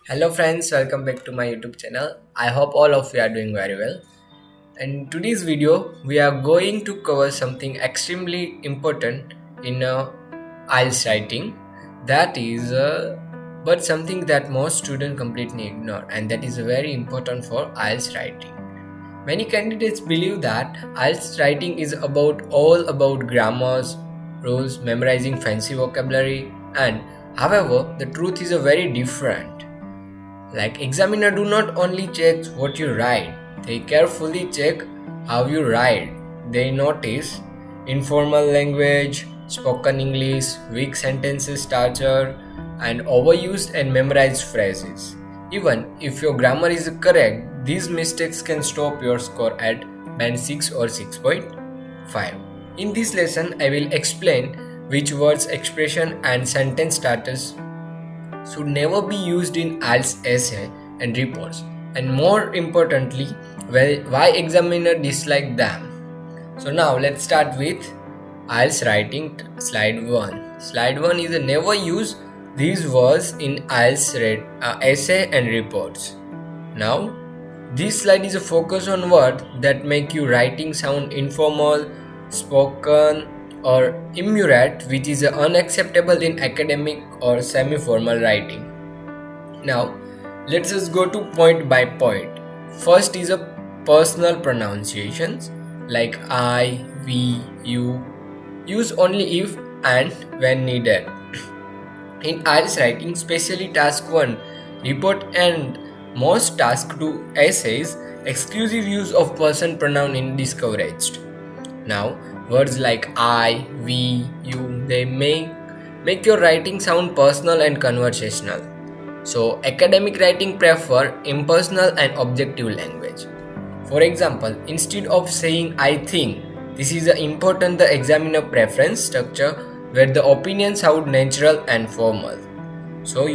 Hello friends, welcome back to my YouTube channel. I hope all of you are doing very well. In today's video, we are going to cover something extremely important in IELTS writing. That is, but something that most students completely ignore, and that is very important for IELTS writing. Many candidates believe that IELTS writing is all about grammars, rules, memorizing fancy vocabulary, and however, the truth is a very different. Like examiner do not only check what you write, they carefully check how you write. They notice informal language, spoken English, weak sentences structure, and overused and memorized phrases. Even if your grammar is correct, these mistakes can stop your score at band 6 or 6.5. In this lesson, I will explain which words, expression, and sentence starters should never be used in IELTS essay and reports, and more importantly, why examiner dislike them. So now let's start with IELTS writing slide 1. Slide 1 is a never use these words in IELTS essay and reports. Now this slide is a focus on words that make you writing sound informal, spoken, or immurate, which is unacceptable in academic or semi-formal writing. Now, let's just go to point by point. First is a personal pronunciations like I, we, you. Use only if and when needed. In IELTS writing, especially task 1, report and most task 2 essays, exclusive use of person pronoun is discouraged. Now, words like I, we, you, they make your writing sound personal and conversational. So, academic writing prefer impersonal and objective language. For example, instead of saying I think, this is important the examiner preference structure where the opinion sound natural and formal. So,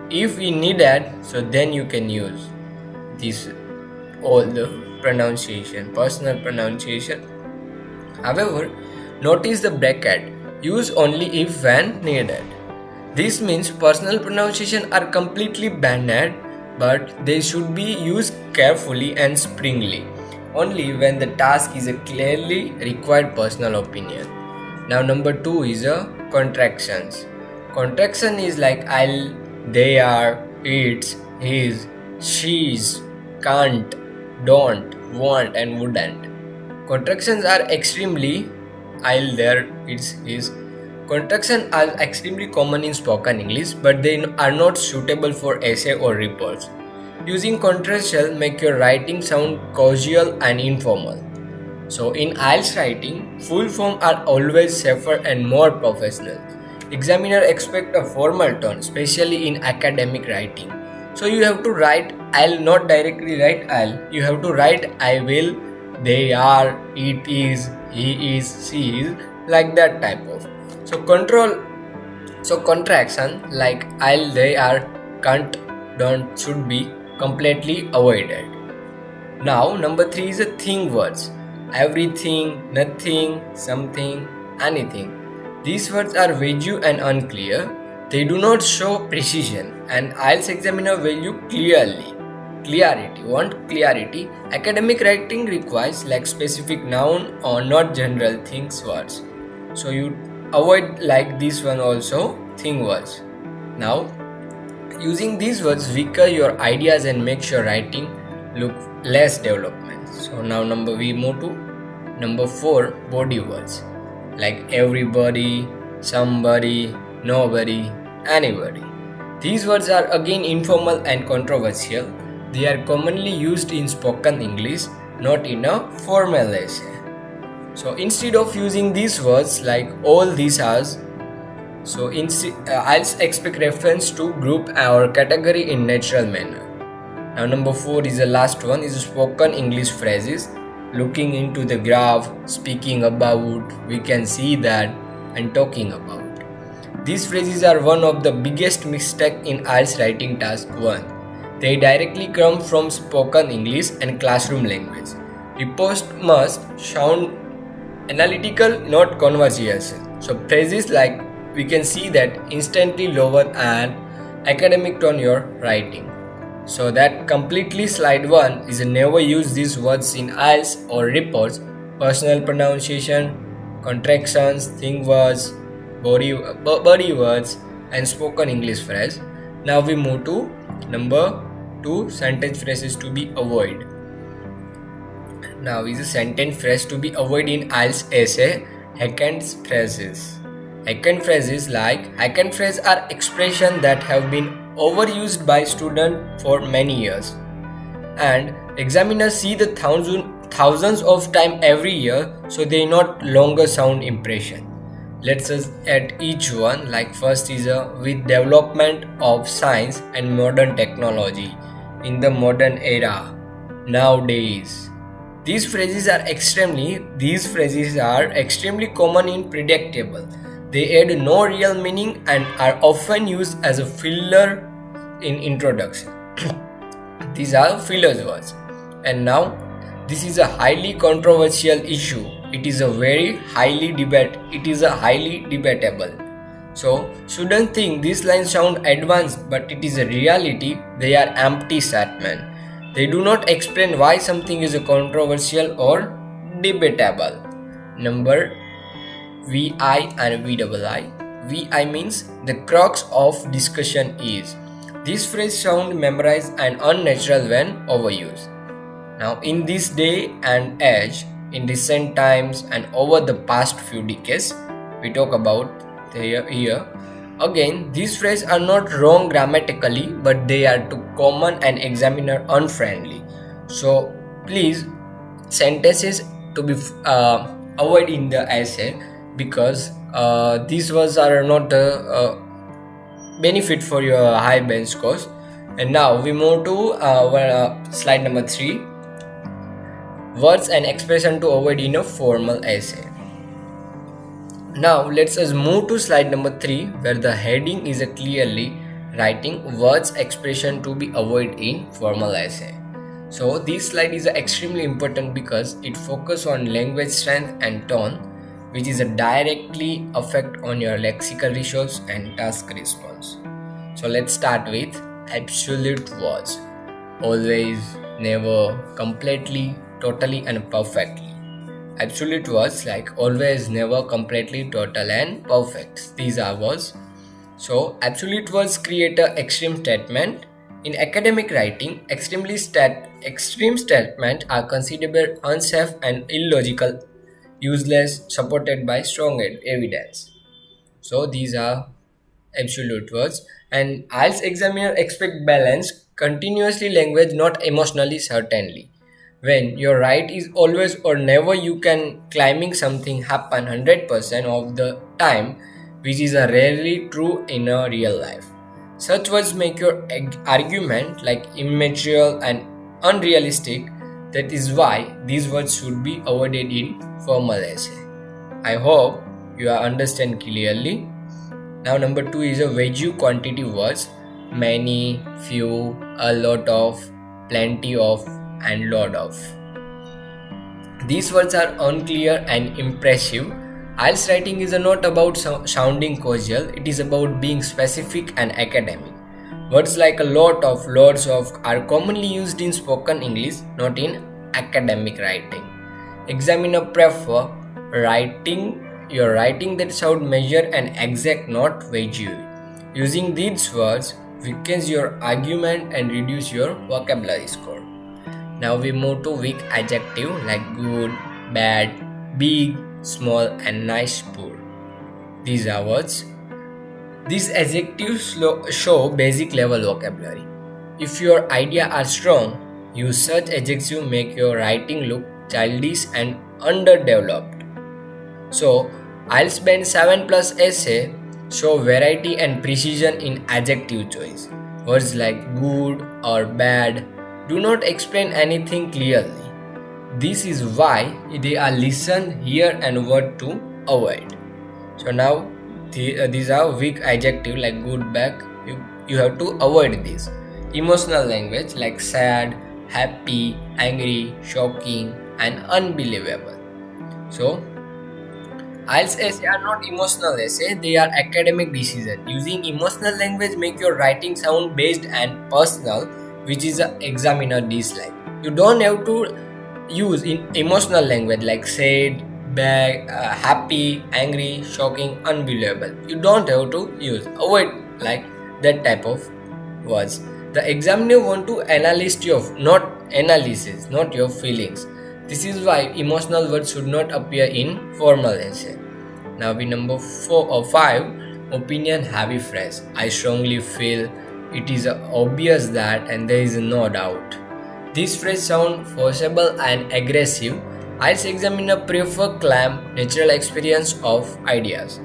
if we need that, so then you can use this all the pronunciation, personal pronunciation. However, notice the bracket, use only if when needed. This means personal pronunciation are completely banned, but they should be used carefully and springly, only when the task is a clearly required personal opinion. Now number 2 is a contractions. Contraction is like I'll, they are, it's, his, she's, can't, don't, want, and wouldn't. Contractions are extremely I'll, there, it's, his. Contractions are extremely common in spoken English, but they are not suitable for essay or reports. Using contraction make your writing sound casual and informal. So in IELTS writing, full form are always safer and more professional. Examiner expect a formal tone, especially in academic writing. So you have to write I'll, not directly write I'll. You have to write I will, they are, it is, he is, she is, like that type of. So contraction like I'll, they are, can't, don't should be completely avoided. Now number 3 is a thing words. Everything, nothing, something, anything. These words are vague and unclear. They do not show precision, and IELTS examiner value clarity. Want clarity? Academic writing requires like specific noun or not general things words. So you avoid like this one also thing words. Now using these words weaker your ideas and makes your writing look less development. So now we move to number 4 body words like everybody, somebody, nobody, anybody. These words are again informal and controversial. They are commonly used in spoken English, not in a formal essay. So instead of using these words like all these are, so I'll expect reference to group or category in natural manner. Now number 4 is the last one is spoken English phrases. Looking into the graph, speaking about, we can see that, and talking about. These phrases are one of the biggest mistake in IELTS writing task 1. They directly come from spoken English and classroom language. Reports must sound analytical, not conversational. So phrases like we can see that instantly lower and academic tone you're writing. So that completely slide 1 is never use these words in IELTS or reports, personal pronunciation, contractions, thing words, body words, and spoken English phrase. Now we move to number 2, sentence phrases to be avoided. Now is a sentence phrase to be avoided in IELTS essay, second phrases. Second phrases like second phrase are expressions that have been overused by students for many years, and examiners see the thousands of time every year, so they not longer sound impression. Let's us at each one. Like first is with development of science and modern technology in the modern era nowadays. These phrases are extremely common and predictable. They add no real meaning and are often used as a filler in introduction. These are fillers words. And now this is a highly controversial issue. It is a highly debatable. So students think these lines sound advanced, but it is a reality. They are empty statements. They do not explain why something is controversial or debatable. Number VI and VII. VI means the crux of discussion is. This phrase sounds memorized and unnatural when overused. Now in this day and age, in recent times and over the past few decades, we talk about here. Again, these phrases are not wrong grammatically, but they are too common and examiner unfriendly. So please, sentences to be avoid in the essay, because these words are not benefit for your high bench scores. And now we move to slide number 3. Words and expression to avoid in a formal essay. Now let's us move to slide number 3, where the heading is clearly writing words expression to be avoided in formal essay. So this slide is extremely important because it focuses on language strength and tone, which is directly affect on your lexical resource and task response. So let's start with absolute words. Always, never, completely, totally, and perfectly. Absolute words like always, never, completely, total, and perfect. These are words. So absolute words create an extreme statement. In academic writing, extreme statements are considered unsafe and illogical, useless, supported by strong evidence. So these are absolute words. And IELTS examiner expect balance, continuously language, not emotionally certainly. When your right is always or never, you can claiming something happen 100% of the time, which is rarely true in a real life. Such words make your argument like immaterial and unrealistic. That is why these words should be avoided in formal essay. I hope you understand clearly. Now number 2 is a vague quantity words: many, few, a lot of, plenty of, and lot of. These words are unclear and impressive. IELTS writing is not about sounding casual, it is about being specific and academic. Words like a lot of, lots of are commonly used in spoken English, not in academic writing. Examiner prefer your writing that sound measured and exact, not vague. Using these words weakens your argument and reduce your vocabulary score. Now we move to weak adjective like good, bad, big, small, and nice, poor. These are words. These adjectives show basic level vocabulary. If your ideas are strong, use such adjectives make your writing look childish and underdeveloped. So IELTS Band 7 Plus essay show variety and precision in adjective choice. Words like good or bad do not explain anything clearly. This is why they are listened, here, and what to avoid. So now these are weak adjective like good, bad. You have to avoid this. Emotional language like sad, happy, angry, shocking, and unbelievable. So IELTS essay are not emotional essay, they are academic decision. Using emotional language make your writing sound based and personal, which is a examiner dislike. You don't have to use in emotional language like sad, bad, happy, angry, shocking, unbelievable. You don't have to use. Avoid like that type of words. The examiner want to analyze your not analysis, not your feelings. This is why emotional words should not appear in formal essay. Now we number 4 or 5, opinion heavy phrase. I strongly feel, it is obvious that, and there is no doubt. This phrase sound forcible and aggressive. IELTS examiner prefer calm, natural experience of ideas.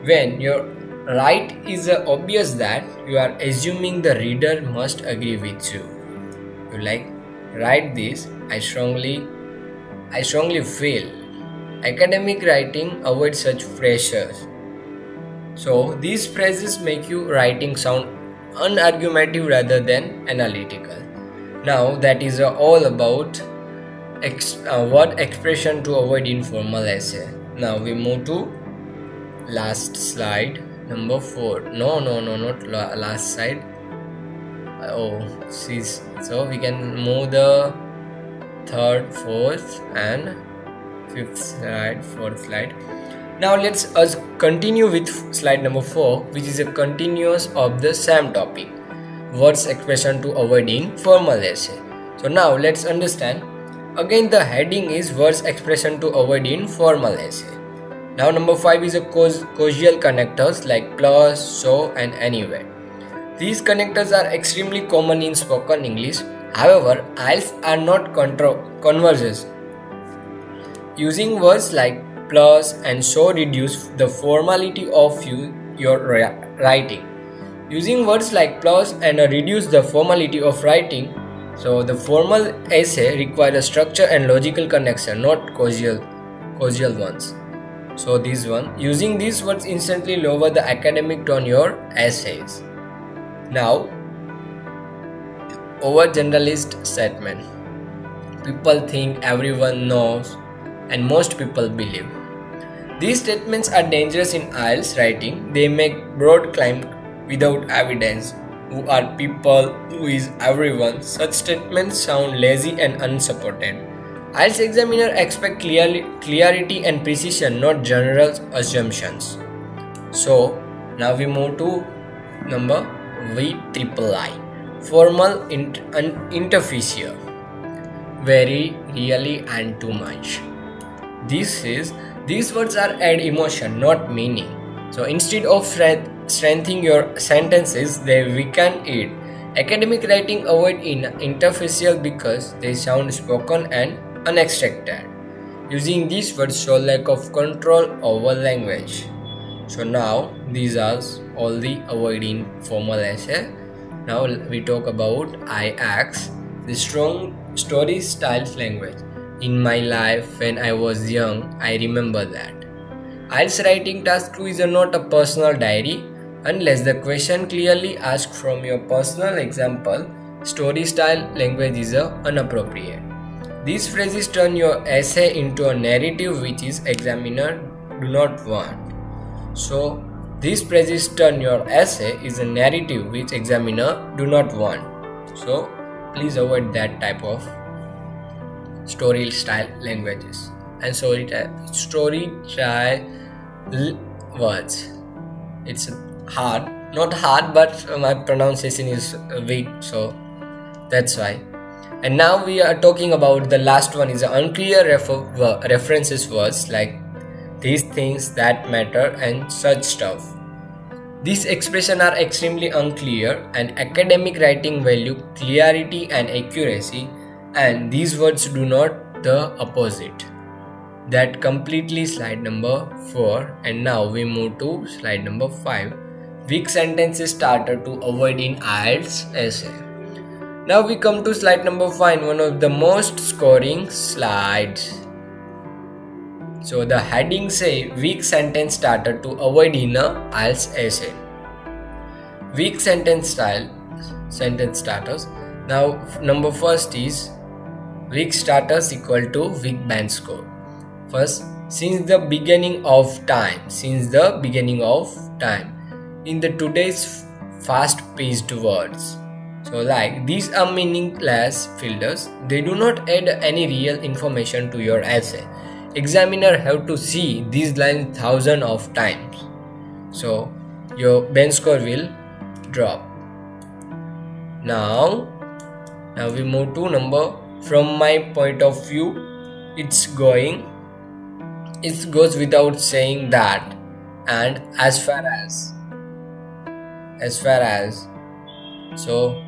When your right is obvious that, you are assuming the reader must agree with you. You like write this. I strongly feel. Academic writing avoid such pressures. So these phrases make you writing sound unargumentative rather than analytical. Now that is all about what expression to avoid in formal essay. Now we move to last slide number 4. No, not last slide. So we can move the 3rd, 4th and 5th slide, 4th slide. Now let's us continue with slide number 4, which is a continuous of the same topic, words expression to avoid in formal essay. So now let's understand. Again the heading is words expression to avoid in formal essay. Now number 5 is a causal connectors like plus, so and anyway. These connectors are extremely common in spoken English. However, IELTS are not converses. Using words like plus and so reduce the formality of your writing. Using words like plus and reduce the formality of writing. So the formal essay requires a structure and logical connection, not causal ones. So this one, using these words instantly lower the academic tone your essays. Now, overgeneralist statement. People think everyone knows and most people believe. These statements are dangerous in IELTS writing. They make broad claims without evidence. Who are people? Who is everyone? Such statements sound lazy and unsupported. IELTS examiner expect clarity and precision, not general assumptions. So now we move to number VIII, formal interfacial. Very, really, and too much. These words are add emotion, not meaning. So instead of strengthening your sentences, they weaken it. Academic writing avoid interfacial because they sound spoken and unextracted. Using these words show lack of control over language. So now these are all the avoiding formal essay. Now we talk about IX, the strong story style language. In my life when I was young, I remember that. IELTS writing task 2 is not a personal diary unless the question clearly asked from your personal example. Story style language is inappropriate. These phrases turn your essay into a narrative which is examiner do not want. So these phrases turn your essay is a narrative which examiner do not want. So please avoid that type of story style languages and story style words. It's hard, not hard, but my pronunciation is weak, so that's why. And now we are talking about the last one is unclear references words like these things that matter and such stuff. These expressions are extremely unclear and academic writing value clarity and accuracy, and these words do not the opposite. That completely slide number 4. And now we move to slide number 5. Weak sentences starter to avoid in IELTS essay. Now we come to slide number 5, one of the most scoring slides. So the heading say weak sentence starter to avoid in a IELTS essay. Weak sentence starters. Now number first is weak starters equal to weak band score. First, since the beginning of time. In the today's fast-paced words. So like these are meaningless filters. They do not add any real information to your essay. Examiner have to see these lines thousands of times. So your bench score will drop. Now we move to number. From my point of view, it goes without saying that, and as far as. So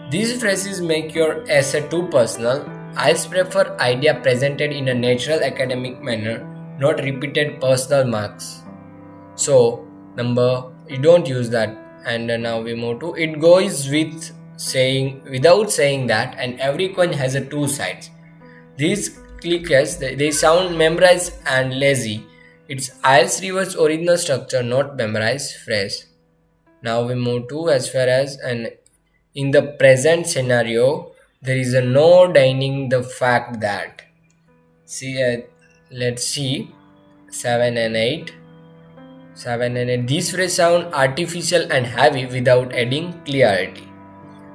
these phrases make your essay too personal. I prefer idea presented in a natural academic manner, not repeated personal marks. So number, you don't use that. And now we move to, it goes without saying that, and every coin has a two sides. These clickers, they sound memorized and lazy. It's IELTS reverse original structure, not memorized phrase. Now we move to, as far as, and in the present scenario, there is no denying the fact that. Let's see 7 and 8. 7 and 8. These phrases sound artificial and heavy without adding clarity.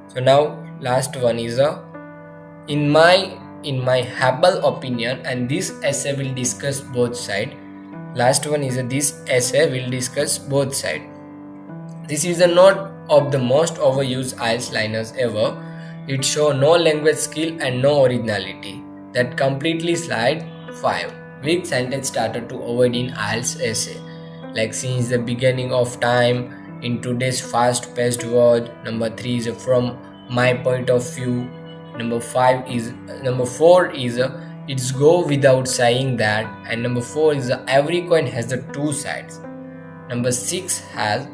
So now last one is in my humble opinion, and this essay will discuss both sides. Last one is this essay will discuss both sides. This is a note of the most overused IELTS liners ever. It shows no language skill and no originality. That completely slide 5. Which sentence started to avoid in IELTS essay? Like since the beginning of time, in today's fast-paced world. Number 3 is from my point of view. Number 4 is it's go without saying that, and number 4 is every coin has the two sides. Number 6 has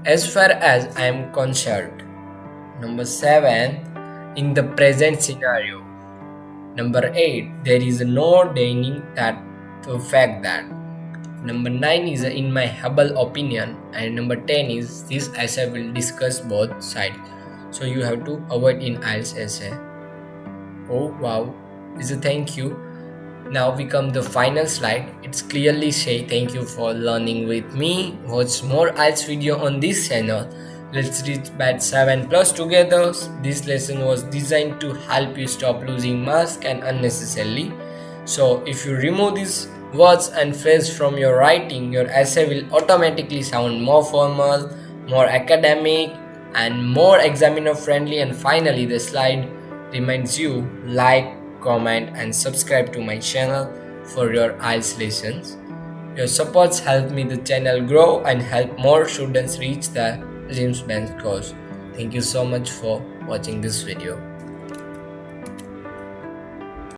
as far as I am concerned. Number 7, in the present scenario. Number 8, there is no denying that the fact that. Number 9 is in my humble opinion, and number 10 is this essay will discuss both sides. So you have to avoid in IELTS essay. Oh wow, is a thank you. Now we come the final slide. It's clearly say thank you for learning with me. Watch more IELTS video on this channel. Let's reach batch 7 plus together. This lesson was designed to help you stop losing marks and unnecessarily. So if you remove these words and phrases from your writing, your essay will automatically sound more formal, more academic, and more examiner friendly. And finally, the slide reminds you like, comment, and subscribe to my channel for your IELTS lessons. Your supports help me the channel grow and help more students reach the dreams bench course. Thank you so much for watching this video.